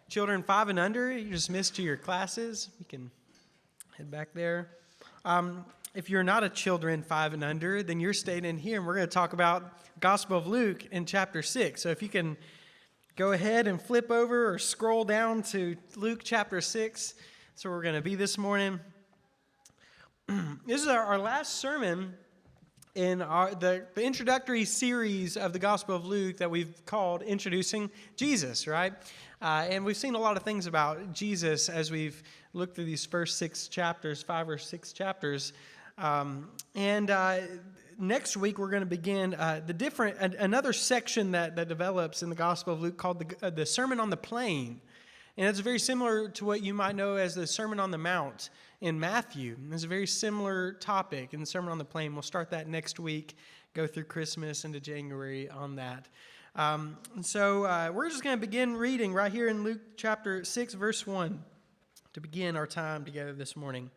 Children 5 and under, you're dismissed to your classes. You can head back there. If you're not a children 5 and under, then you're staying in here, and we're going to talk about Gospel of Luke in chapter 6. So if you can go ahead and flip over or scroll down to Luke chapter 6. That's where we're going to be this morning. This is our last sermon in the introductory series of the Gospel of Luke that we've called Introducing Jesus, right? And we've seen a lot of things about Jesus as we've looked through these first 6 chapters, 5 or 6 chapters. Next week we're going to begin another section that develops in the Gospel of Luke called the Sermon on the Plain. And it's very similar to what you might know as the Sermon on the Mount in Matthew. It's a very similar topic in the Sermon on the Plain. We'll start that next week, go through Christmas into January on that. We're just going to begin reading right here in Luke chapter 6, verse 1, to begin our time together this morning.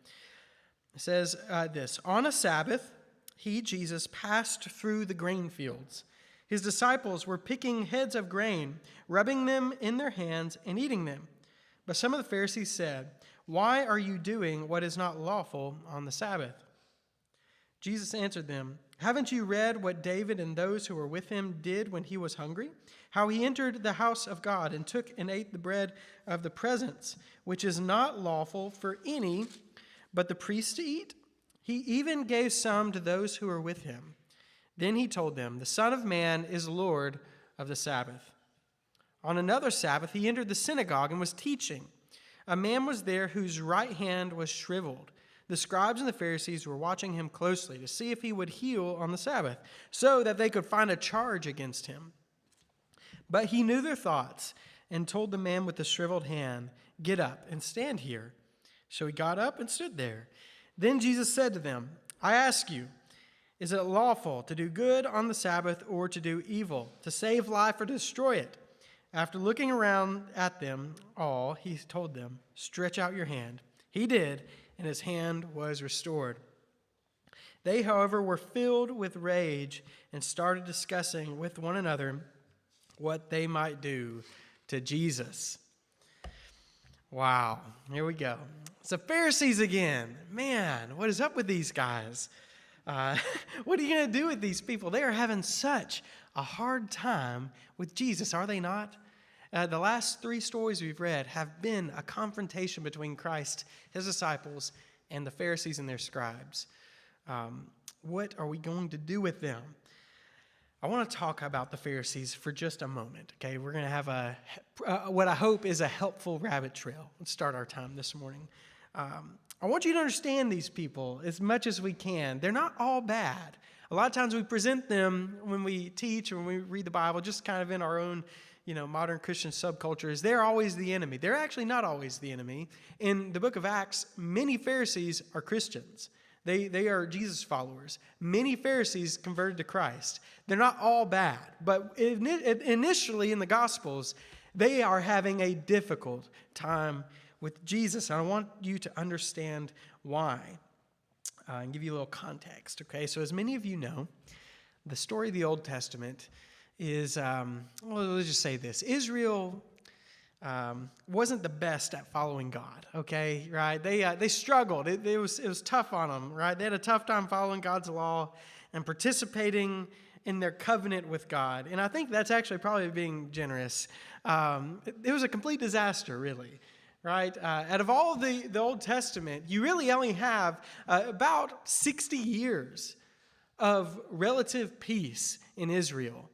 It says this: On a Sabbath, he, Jesus, passed through the grain fields. His disciples were picking heads of grain, rubbing them in their hands and eating them. But some of the Pharisees said, "Why are you doing what is not lawful on the Sabbath?" Jesus answered them, "Haven't you read what David and those who were with him did when he was hungry? How he entered the house of God and took and ate the bread of the presence, which is not lawful for any but the priests to eat? He even gave some to those who were with him. Then he told them, 'The Son of Man is Lord of the Sabbath.' On another Sabbath, he entered the synagogue and was teaching. A man was there whose right hand was shriveled. The scribes and the Pharisees were watching him closely to see if he would heal on the Sabbath, so that they could find a charge against him. But he knew their thoughts and told the man with the shriveled hand, 'Get up and stand here.' So he got up and stood there. Then Jesus said to them, 'I ask you, is it lawful to do good on the Sabbath or to do evil, to save life or to destroy it?' After looking around at them all, he told them, 'Stretch out your hand.' He did, and his hand was restored. They, however, were filled with rage and started discussing with one another what they might do to Jesus." Wow, here we go. It's the Pharisees again. Man, what is up with these guys? What are you going to do with these people? They are having such a hard time with Jesus, are they not? The last 3 stories we've read have been a confrontation between Christ, his disciples, and the Pharisees and their scribes. What are we going to do with them? I want to talk about the Pharisees for just a moment. Okay, we're going to have what I hope is a helpful rabbit trail. Let's start our time this morning. I want you to understand these people as much as we can. They're not all bad. A lot of times we present them when we teach or when we read the Bible, just kind of in our own, modern Christian subcultures. They're always the enemy. They're actually not always the enemy. In the book of Acts, many Pharisees are Christians. They are Jesus followers. Many Pharisees converted to Christ. They're not all bad, but initially in the Gospels, they are having a difficult time with Jesus. And I want you to understand why and give you a little context. Okay, so as many of you know, the story of the Old Testament is, let's just say this. Israel wasn't the best at following God, okay, right? They struggled. It was tough on them, right? They had a tough time following God's law and participating in their covenant with God. And I think that's actually probably being generous. It was a complete disaster, really, right? Out of all the Old Testament, you really only have about 60 years of relative peace in Israel.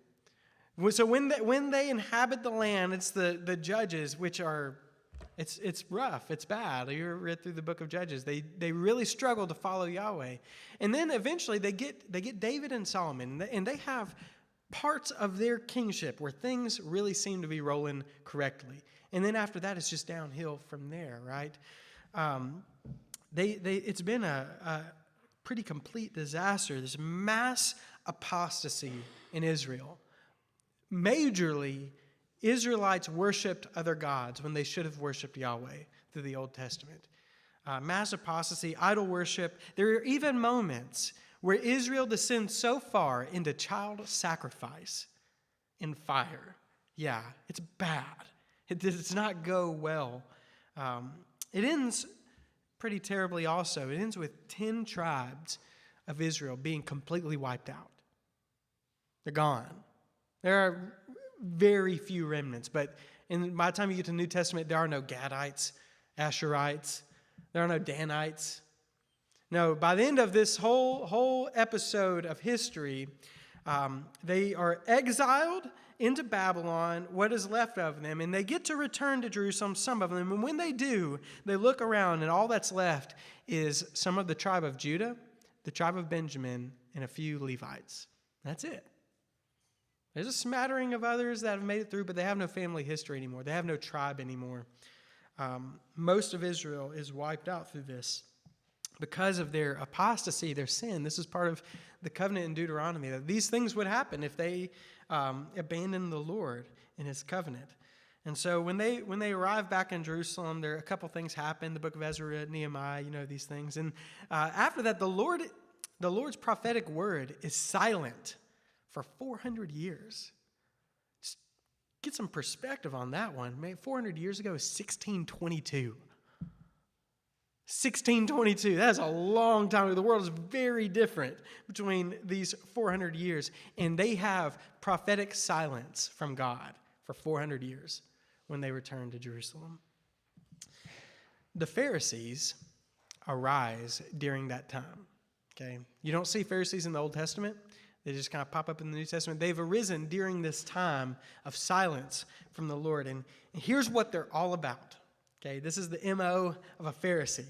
So when they inhabit the land, it's the judges, which are, it's rough, it's bad. You read through the book of Judges. They really struggle to follow Yahweh. And then eventually they get David and Solomon, and they have parts of their kingship where things really seem to be rolling correctly. And then after that, it's just downhill from there, right? It's been a pretty complete disaster, this mass apostasy in Israel. Majorly, Israelites worshipped other gods when they should have worshipped Yahweh through the Old Testament. Mass apostasy, idol worship. There are even moments where Israel descends so far into child sacrifice in fire. Yeah, it's bad. It does not go well. It ends pretty terribly also. It ends with 10 tribes of Israel being completely wiped out. They're gone. There are very few remnants, but by the time you get to the New Testament, there are no Gadites, Asherites, there are no Danites. No, by the end of this whole episode of history, they are exiled into Babylon, what is left of them, and they get to return to Jerusalem, some of them. And when they do, they look around, and all that's left is some of the tribe of Judah, the tribe of Benjamin, and a few Levites. That's it. There's a smattering of others that have made it through, but they have no family history anymore. They have no tribe anymore. Most of Israel is wiped out through this because of their apostasy, their sin. This is part of the covenant in Deuteronomy, that these things would happen if they abandoned the Lord in his covenant. And so when they arrive back in Jerusalem, there are a couple things happen. The book of Ezra, Nehemiah, these things. And after that, the Lord's prophetic word is silent for 400 years. Just get some perspective on that one. Man, 400 years ago is 1622. 1622, that is a long time ago. The world is very different between these 400 years. And they have prophetic silence from God for 400 years when they return to Jerusalem. The Pharisees arise during that time. Okay, you don't see Pharisees in the Old Testament. They just kind of pop up in the New Testament. They've arisen during this time of silence from the Lord. And here's what they're all about. Okay, this is the MO of a Pharisee.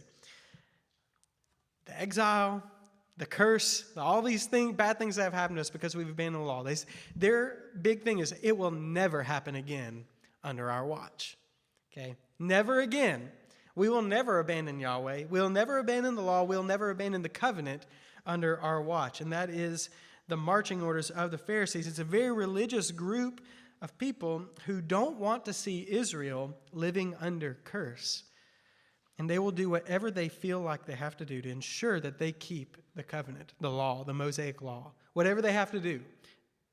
The exile, the curse, all these bad things that have happened to us because we've abandoned the law. Their big thing is it will never happen again under our watch. Okay, never again. We will never abandon Yahweh. We'll never abandon the law. We'll never abandon the covenant under our watch. And that is the marching orders of the Pharisees. It's a very religious group of people who don't want to see Israel living under curse. And they will do whatever they feel like they have to do to ensure that they keep the covenant, the law, the Mosaic law, whatever they have to do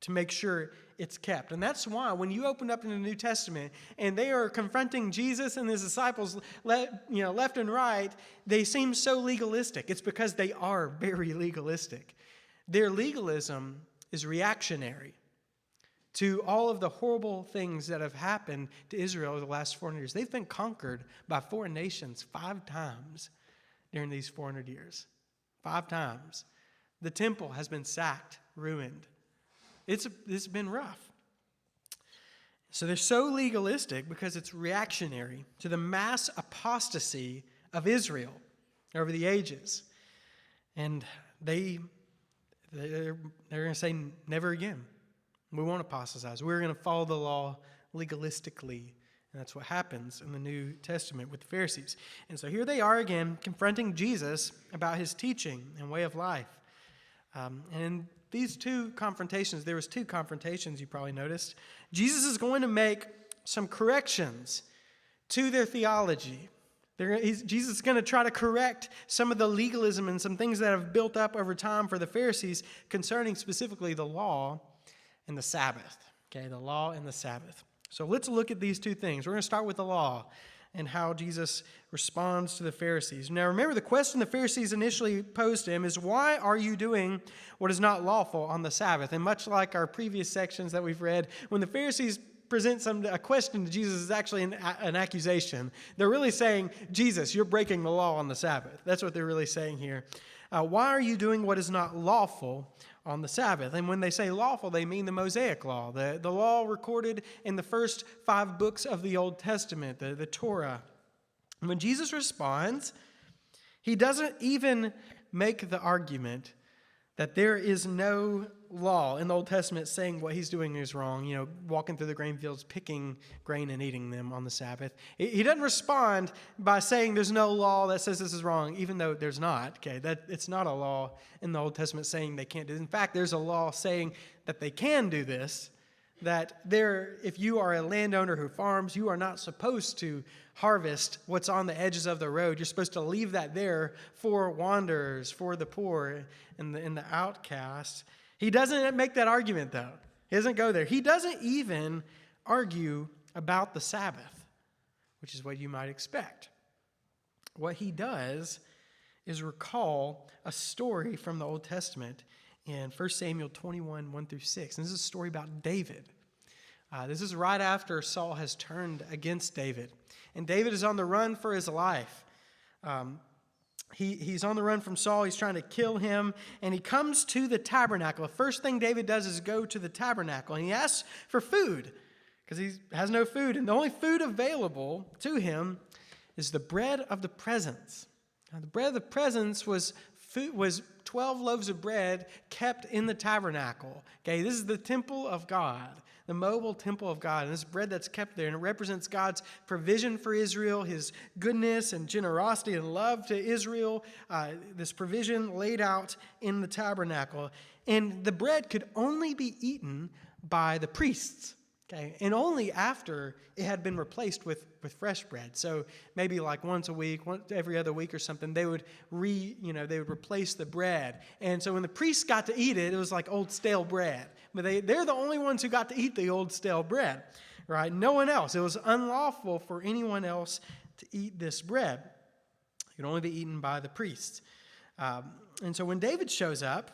to make sure it's kept. And that's why when you open up in the New Testament and they are confronting Jesus and his disciples left and right, they seem so legalistic. It's because they are very legalistic. Their legalism is reactionary to all of the horrible things that have happened to Israel over the last 400 years. They've been conquered by foreign nations 5 times during these 400 years. 5 times. The temple has been sacked, ruined. It's been rough. So they're so legalistic because it's reactionary to the mass apostasy of Israel over the ages. And they're going to say never again. We won't apostatize. We're going to follow the law legalistically. And that's what happens in the New Testament with the Pharisees. And so here they are again confronting Jesus about his teaching and way of life. And in these 2 confrontations, there was 2 confrontations you probably noticed. Jesus is going to make some corrections to their theology. Jesus is going to try to correct some of the legalism and some things that have built up over time for the Pharisees concerning specifically the law and the Sabbath. Okay, the law and the Sabbath. So let's look at these 2 things. We're going to start with the law and how Jesus responds to the Pharisees. Now remember, the question the Pharisees initially posed to him is, why are you doing what is not lawful on the Sabbath? And much like our previous sections that we've read, when the Pharisees present a question to Jesus, is actually an accusation. They're really saying, Jesus, you're breaking the law on the Sabbath. That's what they're really saying here. Why are you doing what is not lawful on the Sabbath? And when they say lawful, they mean the Mosaic law, the law recorded in the first 5 books of the Old Testament, the Torah. And when Jesus responds, he doesn't even make the argument that there is no law in the Old Testament saying what he's doing is wrong, walking through the grainfields, picking grain and eating them on the Sabbath. He doesn't respond by saying there's no law that says this is wrong, even though there's not. Okay, it's not a law in the Old Testament saying they can't do this. In fact, there's a law saying that they can do this, that if you are a landowner who farms, you are not supposed to harvest what's on the edges of the road. You're supposed to leave that there for wanderers, for the poor and the outcasts. He doesn't make that argument, though. He doesn't go there. He doesn't even argue about the Sabbath. which is what you might expect. What he does is recall a story from the Old Testament in 1 Samuel 21, 1 through 6. And this is a story about David. This is right after Saul has turned against David. And David is on the run for his life. He's on the run from Saul. He's trying to kill him. And he comes to the tabernacle. The first thing David does is go to the tabernacle. And he asks for food because he has no food. And the only food available to him is the bread of the presence. Now, the bread of the presence was 12 loaves of bread kept in the tabernacle. Okay, this is the temple of God, the mobile temple of God. And this bread that's kept there, and it represents God's provision for Israel, his goodness and generosity and love to Israel, this provision laid out in the tabernacle. And the bread could only be eaten by the priests. Okay, and only after it had been replaced with fresh bread. So maybe like once a week, every other week or something, they would replace the bread. And so when the priests got to eat it, it was like old stale bread. But they're the only ones who got to eat the old stale bread, right? No one else. It was unlawful for anyone else to eat this bread. It could only be eaten by the priests. And so when David shows up,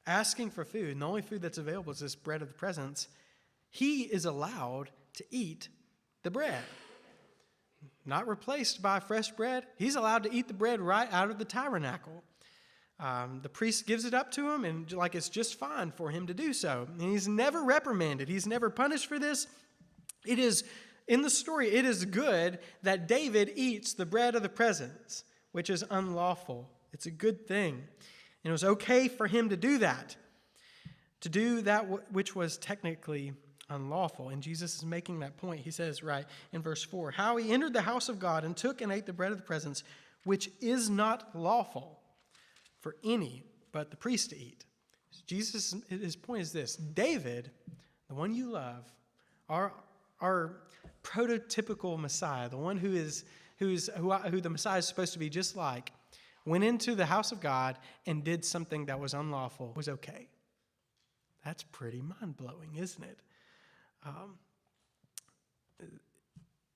asking for food, and the only food that's available is this bread of the presence, he is allowed to eat the bread. Not replaced by fresh bread. He's allowed to eat the bread right out of the tabernacle. The priest gives it up to him, and like it's just fine for him to do so. And he's never reprimanded. He's never punished for this. It is, in the story, it is good that David eats the bread of the presence, which is unlawful. It's a good thing. And it was okay for him to do that which was technically unlawful. And Jesus is making that point. He says, right, in verse 4, how he entered the house of God and took and ate the bread of the presence, which is not lawful for any but the priest to eat. Jesus, his point is this: David, the one you love, our prototypical Messiah, the one who the Messiah is supposed to be just like, went into the house of God and did something that was unlawful, was okay. That's pretty mind-blowing, isn't it?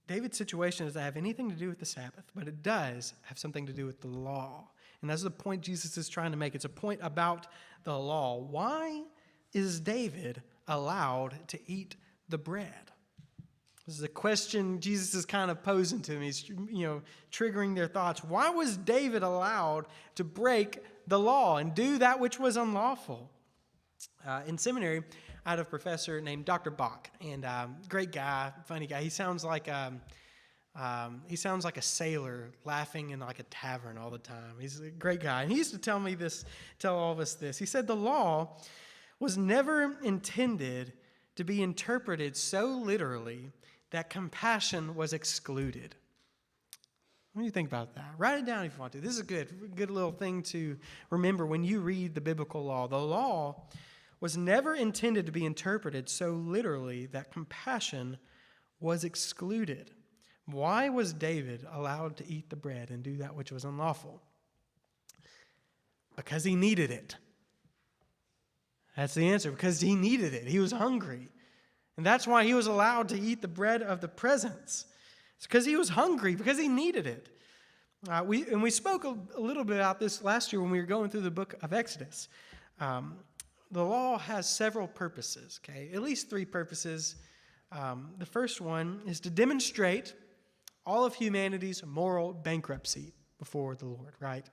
David's situation doesn't have anything to do with the Sabbath, but it does have something to do with the law. And that's the point Jesus is trying to make. It's a point about the law. Why is David allowed to eat the bread? This is a question Jesus is kind of posing to them. He's, triggering their thoughts. Why was David allowed to break the law and do that which was unlawful? In seminary, I had a professor named Dr. Bach, and great guy, funny guy. He sounds like a sailor laughing in like a tavern all the time. He's a great guy, and he used to tell all of us this. He said the law was never intended to be interpreted so literally that compassion was excluded. What do you think about that? Write it down if you want to. This is a good little thing to remember when you read the biblical law. The law was never intended to be interpreted so literally that compassion was excluded. Why was David allowed to eat the bread and do that which was unlawful? Because he needed it. That's the answer. Because he needed it. He was hungry. And that's why he was allowed to eat the bread of the presence. It's because he was hungry, because he needed it. We spoke a little bit about this last year when we were going through the book of Exodus. The law has several purposes, okay? At least 3 purposes. The first one is to demonstrate all of humanity's moral bankruptcy before the Lord, right?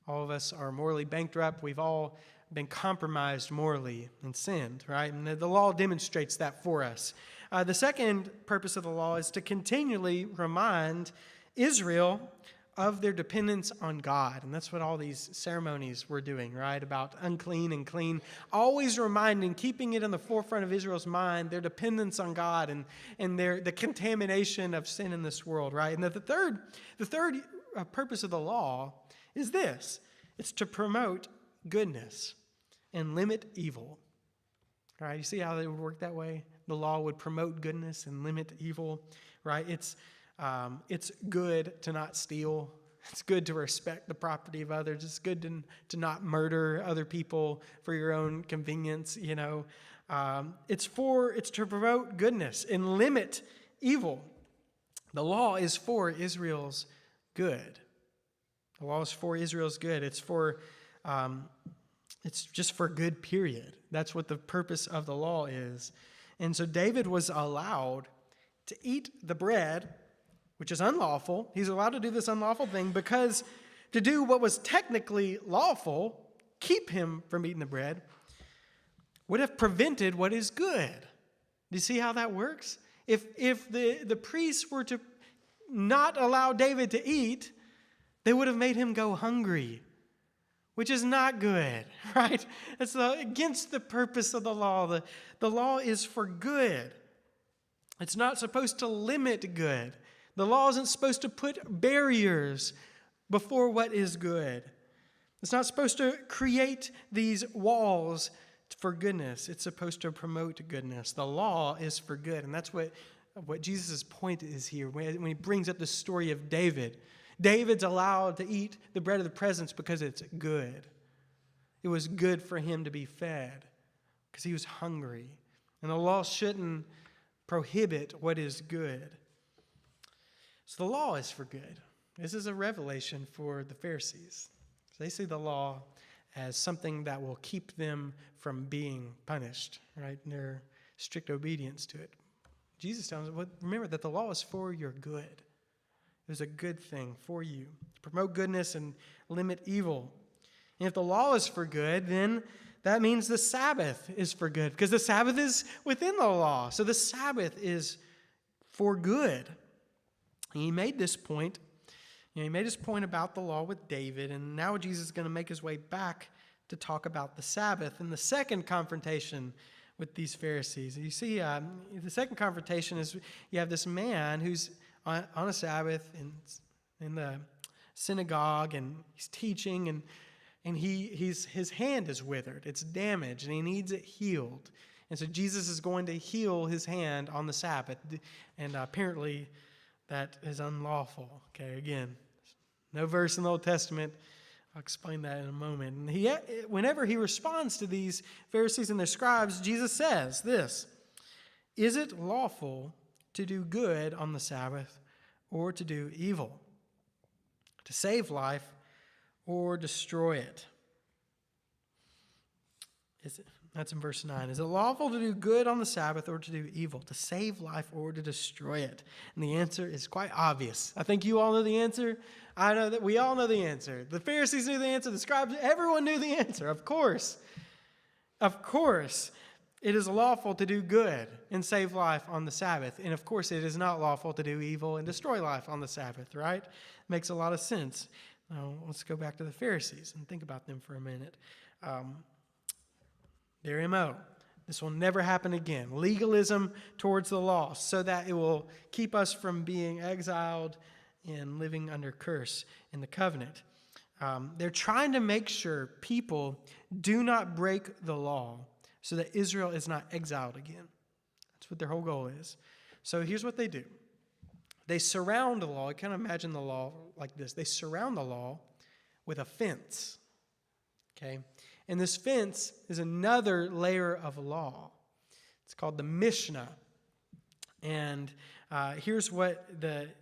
All of us are morally bankrupt. We've all been compromised morally and sinned, right? And the law demonstrates that for us. The second purpose of the law is to continually remind Israel of their dependence on God. And that's what all these ceremonies were doing, right? About unclean and clean. Always reminding, keeping it in the forefront of Israel's mind, their dependence on God and the contamination of sin in this world, right? And the third purpose of the law is this. It's to promote goodness and limit evil. All right, you see how they would work that way? The law would promote goodness and limit evil, right? It's good to not steal. It's good to respect the property of others. It's good to not murder other people for your own convenience, It's to promote goodness and limit evil. The law is for Israel's good. The law is for Israel's good. It's just for good, period. That's what the purpose of the law is. And so David was allowed to eat the bread, which is unlawful. He's allowed to do this unlawful thing because to do what was technically lawful, keep him from eating the bread, would have prevented what is good. Do you see how that works? If the priests were to not allow David to eat, they would have made him go hungry, which is not good, right? It's against the purpose of the law. The law is for good. It's not supposed to limit good. The law isn't supposed to put barriers before what is good. It's not supposed to create these walls for goodness. It's supposed to promote goodness. The law is for good, and that's what Jesus' point is here when he brings up the story of David. David's allowed to eat the bread of the presence because it's good. It was good for him to be fed because he was hungry. And the law shouldn't prohibit what is good. So the law is for good. This is a revelation for the Pharisees. So they see the law as something that will keep them from being punished, right? And their strict obedience to it. Jesus tells them, remember that the law is for your good. It was a good thing for you to promote goodness and limit evil. And if the law is for good, then that means the Sabbath is for good because the Sabbath is within the law. So the Sabbath is for good. And he made this point. He made his point about the law with David, and now Jesus is going to make his way back to talk about the Sabbath and the second confrontation with these Pharisees. You see, the second confrontation is you have this man who's on a Sabbath in the synagogue, and he's teaching, and his hand is withered. It's damaged, and he needs it healed. And so Jesus is going to heal his hand on the Sabbath, and apparently that is unlawful. Okay, again, no verse in the Old Testament. I'll explain that in a moment. And whenever he responds to these Pharisees and their scribes, Jesus says this: "Is it lawful to do good on the Sabbath or to do evil? To save life or destroy it?" That's in verse 9. Is it lawful to do good on the Sabbath or to do evil? To save life or to destroy it? And the answer is quite obvious. I think you all know the answer. I know that we all know the answer. The Pharisees knew the answer. The scribes, everyone knew the answer. Of course. Of course, it is lawful to do good and save life on the Sabbath. And of course, it is not lawful to do evil and destroy life on the Sabbath, right? Makes a lot of sense. Now, let's go back to the Pharisees and think about them for a minute. Their MO. This will never happen again. Legalism towards the law so that it will keep us from being exiled and living under curse in the covenant. They're trying to make sure people do not break the law so that Israel is not exiled again. That's what their whole goal is. So here's what they do. They surround the law. I kind of imagine the law like this. They surround the law with a fence. Okay? And this fence is another layer of law. It's called the Mishnah. And here's what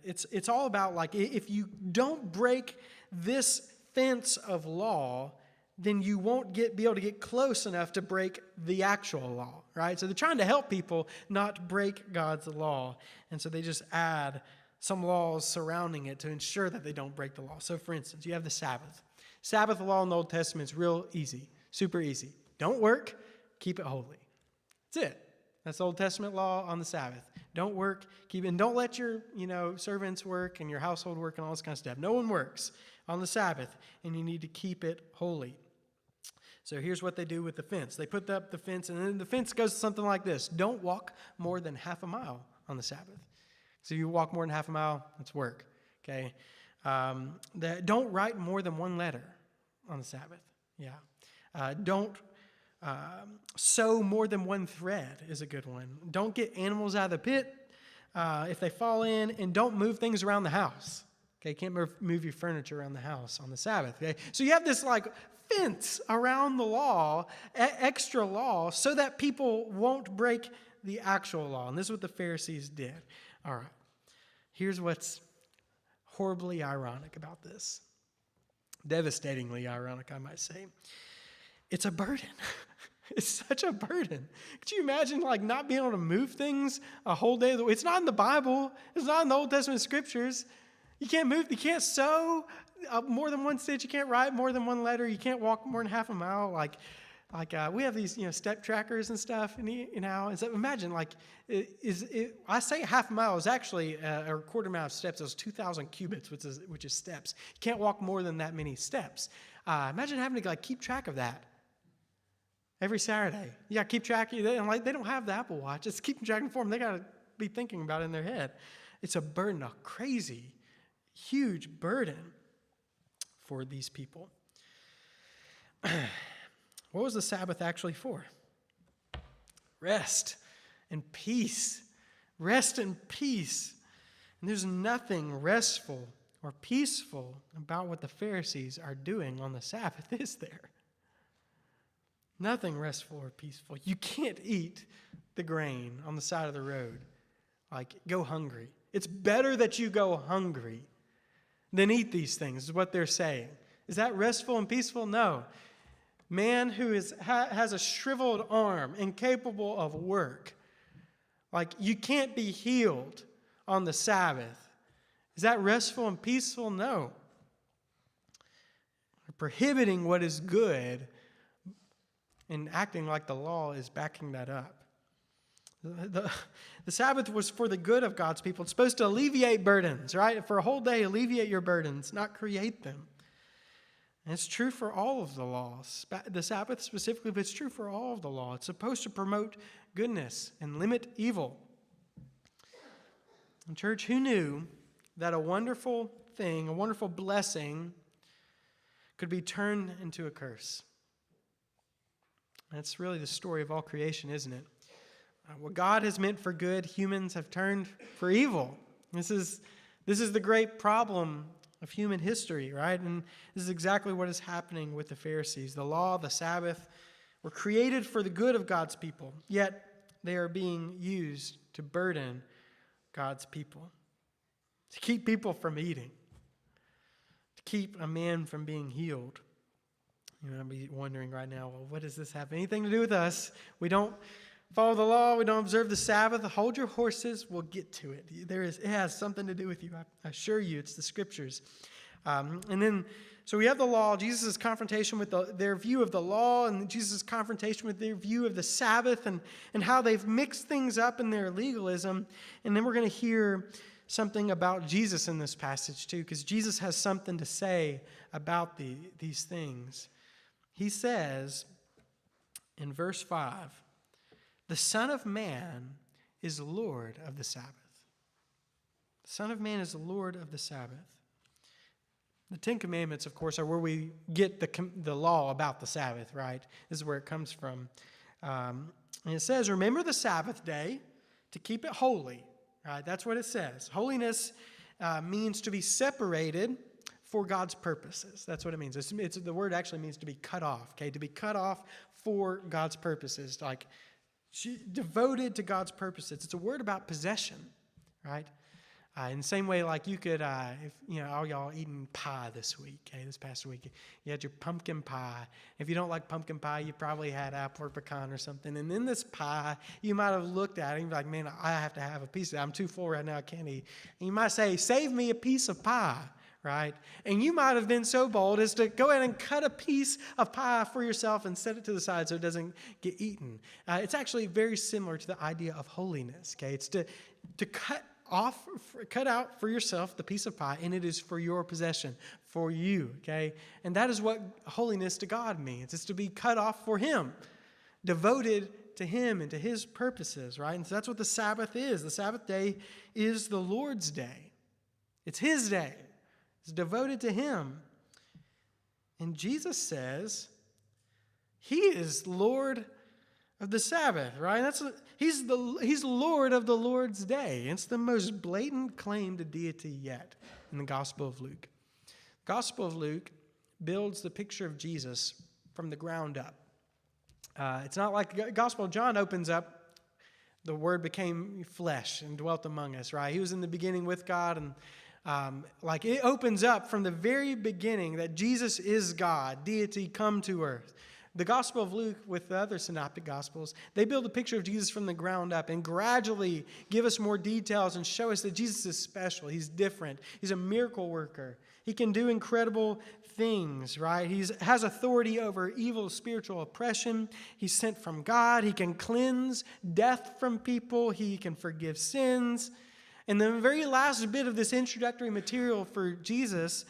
it's all about. Like, if you don't break this fence of law, then you won't be able to get close enough to break the actual law, right? So they're trying to help people not break God's law. And so they just add some laws surrounding it to ensure that they don't break the law. So, for instance, you have the Sabbath. Sabbath law in the Old Testament is real easy. Super easy. Don't work, keep it holy. That's it. That's the Old Testament law on the Sabbath. Don't work, keep it, and don't let your, servants work and your household work and all this kind of stuff. No one works on the Sabbath, and you need to keep it holy. So here's what they do with the fence. They put up the fence, and then the fence goes something like this: don't walk more than half a mile on the Sabbath. So if you walk more than half a mile, that's work. Okay. Don't write more than one letter on the Sabbath. Yeah. Don't sew more than one thread is a good one. Don't get animals out of the pit if they fall in, and don't move things around the house. Okay, can't move your furniture around the house on the Sabbath. Okay, so you have this fence around the law, extra law, so that people won't break the actual law. And this is what the Pharisees did. All right. Here's what's horribly ironic about this. Devastatingly ironic, I might say. It's a burden. It's such a burden. Could you imagine not being able to move things a whole day? It's not in the Bible. It's not in the Old Testament scriptures. You can't move. You can't sew more than one stitch. You can't write more than one letter. You can't walk more than half a mile. We have these step trackers and stuff. And so imagine I say half a mile is actually a quarter mile of steps. It's 2,000 cubits, which is steps. You can't walk more than that many steps. Imagine having to keep track of that. Every Saturday, you got to keep track. They don't have the Apple Watch. It's keeping track for them. They got to be thinking about it in their head. It's a burden, a crazy, huge burden for these people. What was the Sabbath actually for? Rest and peace. Rest and peace. And there's nothing restful or peaceful about what the Pharisees are doing on the Sabbath, is there? Nothing restful or peaceful. You can't eat the grain on the side of the road. Go hungry. It's better that you go hungry than eat these things, is what they're saying. Is that restful and peaceful? No. Man who has a shriveled arm, incapable of work. You can't be healed on the Sabbath. Is that restful and peaceful? No. Prohibiting what is good and acting like the law is backing that up. The Sabbath was for the good of God's people. It's supposed to alleviate burdens, right? For a whole day, alleviate your burdens, not create them. And it's true for all of the laws. The Sabbath specifically, but it's true for all of the law. It's supposed to promote goodness and limit evil. And church, who knew that a wonderful thing, a wonderful blessing, could be turned into a curse? That's really the story of all creation, isn't it? What God has meant for good, humans have turned for evil. This is the great problem of human history, right? And this is exactly what is happening with the Pharisees. The law, the Sabbath, were created for the good of God's people, yet they are being used to burden God's people, to keep people from eating, to keep a man from being healed. I'll be wondering right now, well, what does this have anything to do with us? We don't follow the law. We don't observe the Sabbath. Hold your horses. We'll get to it. It has something to do with you. I assure you, it's the Scriptures. So we have the law, Jesus' confrontation with their view of the law, and Jesus' confrontation with their view of the Sabbath, and how they've mixed things up in their legalism. And then we're going to hear something about Jesus in this passage too, because Jesus has something to say about these things. He says in verse 5, the Son of Man is Lord of the Sabbath. The Son of Man is the Lord of the Sabbath. The Ten Commandments, of course, are where we get the law about the Sabbath, right? This is where it comes from. And it says, remember the Sabbath day to keep it holy. Right? That's what it says. Holiness means to be separated for God's purposes. That's what it means. The word actually means to be cut off, okay? To be cut off for God's purposes, devoted to God's purposes. It's a word about possession, right? In the same way, you could, if all y'all eating pie this week, okay, this past week, you had your pumpkin pie. If you don't like pumpkin pie, you probably had apple or pecan or something. And in this pie, you might have looked at it and be like, man, I have to have a piece of it. I'm too full right now, I can't eat. And you might say, save me a piece of pie, right? And you might have been so bold as to go ahead and cut a piece of pie for yourself and set it to the side so it doesn't get eaten. It's actually very similar to the idea of holiness, okay? It's to cut out for yourself the piece of pie, and it is for your possession, for you, okay? And that is what holiness to God means. It's to be cut off for Him, devoted to Him and to His purposes, right? And so that's what the Sabbath is. The Sabbath day is the Lord's day. It's His day. It's devoted to Him. And Jesus says He is Lord of the Sabbath, right? He's Lord of the Lord's day. It's the most blatant claim to deity yet in the Gospel of Luke. The Gospel of Luke builds the picture of Jesus from the ground up. It's not like the Gospel of John opens up the Word became flesh and dwelt among us, right? He was in the beginning with God, and it opens up from the very beginning that Jesus is God, deity come to earth. The Gospel of Luke, with the other synoptic Gospels, they build a picture of Jesus from the ground up and gradually give us more details and show us that Jesus is special. He's different. He's a miracle worker. He can do incredible things, right? He has authority over evil spiritual oppression. He's sent from God. He can cleanse death from people. He can forgive sins. And the very last bit of this introductory material for Jesus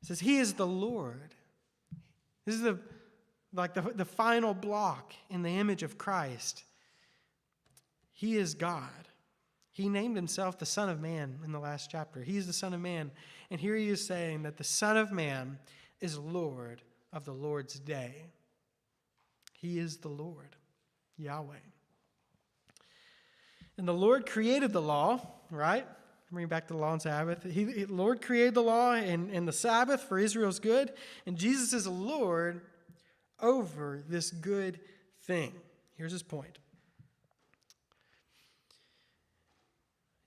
says, He is the Lord. This is the final block in the image of Christ. He is God. He named himself the Son of Man in the last chapter. He is the Son of Man. And here he is saying that the Son of Man is Lord of the Lord's day. He is the Lord, Yahweh. And the Lord created the law, right? Bring back the law and Sabbath. The Lord created the law and the Sabbath for Israel's good. And Jesus is Lord over this good thing. Here's his point.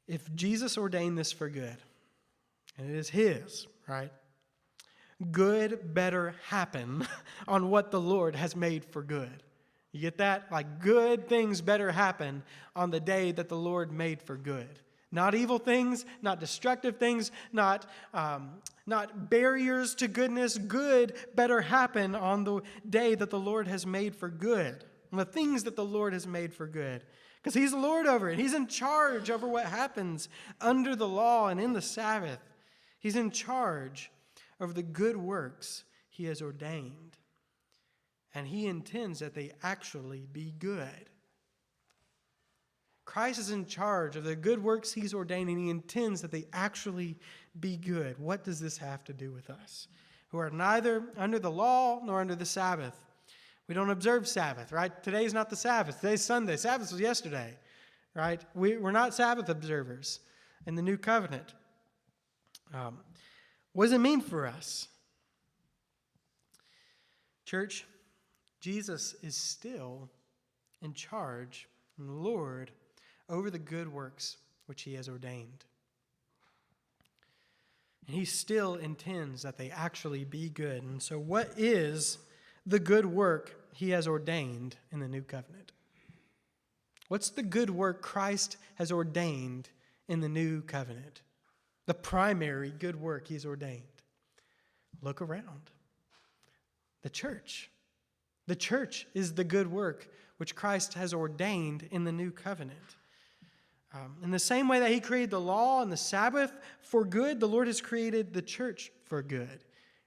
If Jesus ordained this for good, and it is his, right? Good better happen on what the Lord has made for good. You get that? Like, good things better happen on the day that the Lord made for good. Not evil things, not destructive things, not barriers to goodness. Good better happen on the day that the Lord has made for good. On the things that the Lord has made for good. Because He's Lord over it. He's in charge over what happens under the law and in the Sabbath. He's in charge over the good works He has ordained. And He intends that they actually be good. Christ is in charge of the good works He's ordained, and He intends that they actually be good. What does this have to do with us, who are neither under the law nor under the Sabbath? We don't observe Sabbath, right? Today's not the Sabbath. Today's Sunday. Sabbath was yesterday, right? We're not Sabbath observers in the new covenant. What does it mean for us? Church, Jesus is still in charge and Lord over the good works which He has ordained. And He still intends that they actually be good. And so what is the good work He has ordained in the new covenant? What's the good work Christ has ordained in the new covenant? The primary good work He's ordained. Look around. The church. The church is the good work which Christ has ordained in the new covenant. In the same way that He created the law and the Sabbath for good, the Lord has created the church for good,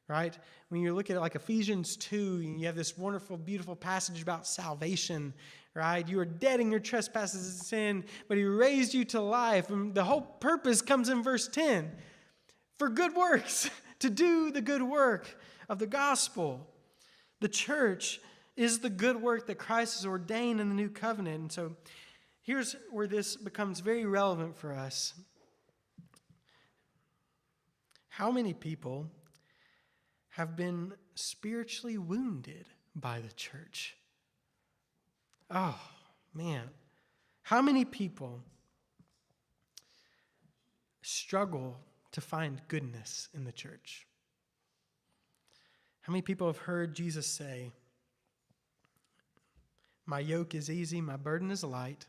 right? When you look at it like Ephesians 2, you have this wonderful, beautiful passage about salvation, right? You are dead in your trespasses and sin, but He raised you to life. And the whole purpose comes in verse 10, for good works, to do the good work of the gospel. The church is the good work that Christ has ordained in the new covenant. And so here's where this becomes very relevant for us. How many people have been spiritually wounded by the church? Oh, man. How many people struggle to find goodness in the church? How many people have heard Jesus say, "My yoke is easy, my burden is light"?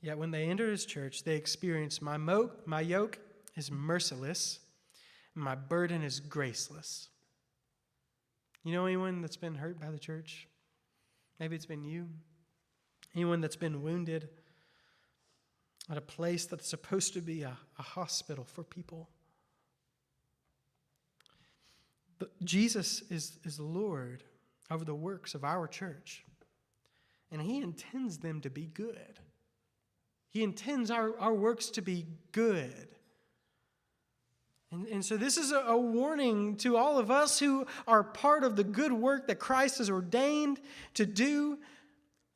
Yet when they enter His church, they experience, my yoke is merciless, and my burden is graceless. You know anyone that's been hurt by the church? Maybe it's been you. Anyone that's been wounded at a place that's supposed to be a hospital for people? But Jesus is Lord over the works of our church, and He intends them to be good. He intends our works to be good. And so this is a warning to all of us who are part of the good work that Christ has ordained to do.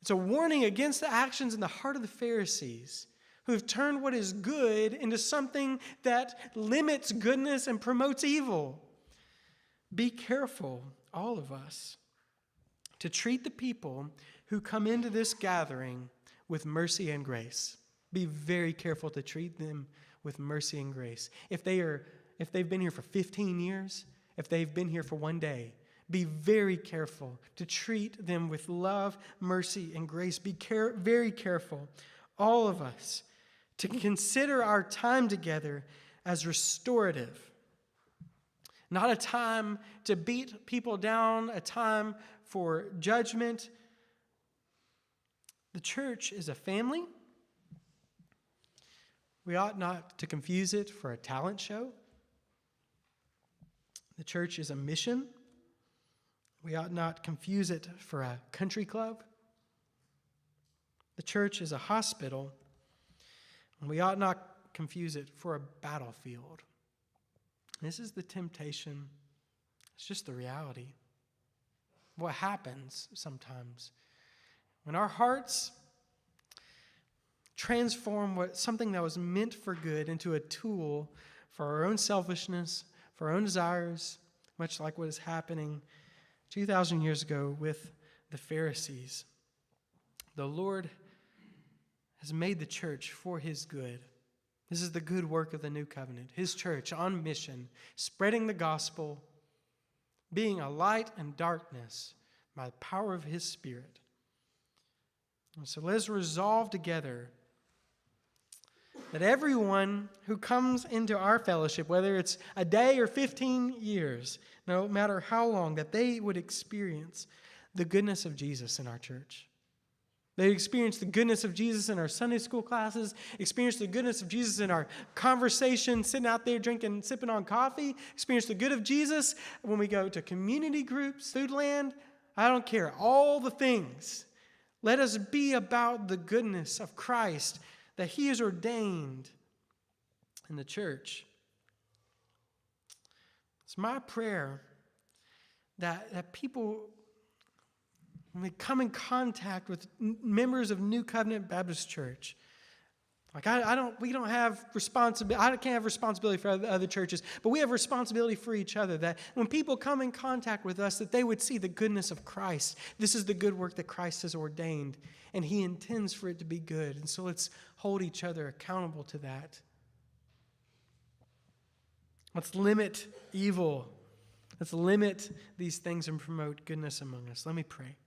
It's a warning against the actions in the heart of the Pharisees, who have turned what is good into something that limits goodness and promotes evil. Be careful, all of us, to treat the people who come into this gathering with mercy and grace. Be very careful to treat them with mercy and grace. If they've been here for 15 years, if they've been here for one day, be very careful to treat them with love, mercy, and grace. Be very careful, all of us, to consider our time together as restorative. Not a time to beat people down, a time for judgment. The church is a family. We ought not to confuse it for a talent show. The church is a mission. We ought not confuse it for a country club. The church is a hospital, and we ought not confuse it for a battlefield. This is the temptation. It's just the reality. What happens sometimes when our hearts transform something that was meant for good into a tool for our own selfishness, for our own desires, much like what is happening 2,000 years ago with the Pharisees. The Lord has made the church for his good. This is the good work of the new covenant. His church on mission, spreading the gospel, being a light in darkness by the power of his Spirit. And so let us resolve together that everyone who comes into our fellowship, whether it's a day or 15 years, no matter how long, that they would experience the goodness of Jesus in our church. They experience the goodness of Jesus in our Sunday school classes, experience the goodness of Jesus in our conversation, sitting out there drinking, sipping on coffee, experience the good of Jesus when we go to community groups, Foodland. I don't care. All the things. Let us be about the goodness of Christ that he has ordained in the church. It's my prayer that people, when we come in contact with members of New Covenant Baptist Church, like we don't have responsibility. I can't have responsibility for other churches, but we have responsibility for each other. That when people come in contact with us, that they would see the goodness of Christ. This is the good work that Christ has ordained, and he intends for it to be good. And so let's hold each other accountable to that. Let's limit evil. Let's limit these things and promote goodness among us. Let me pray.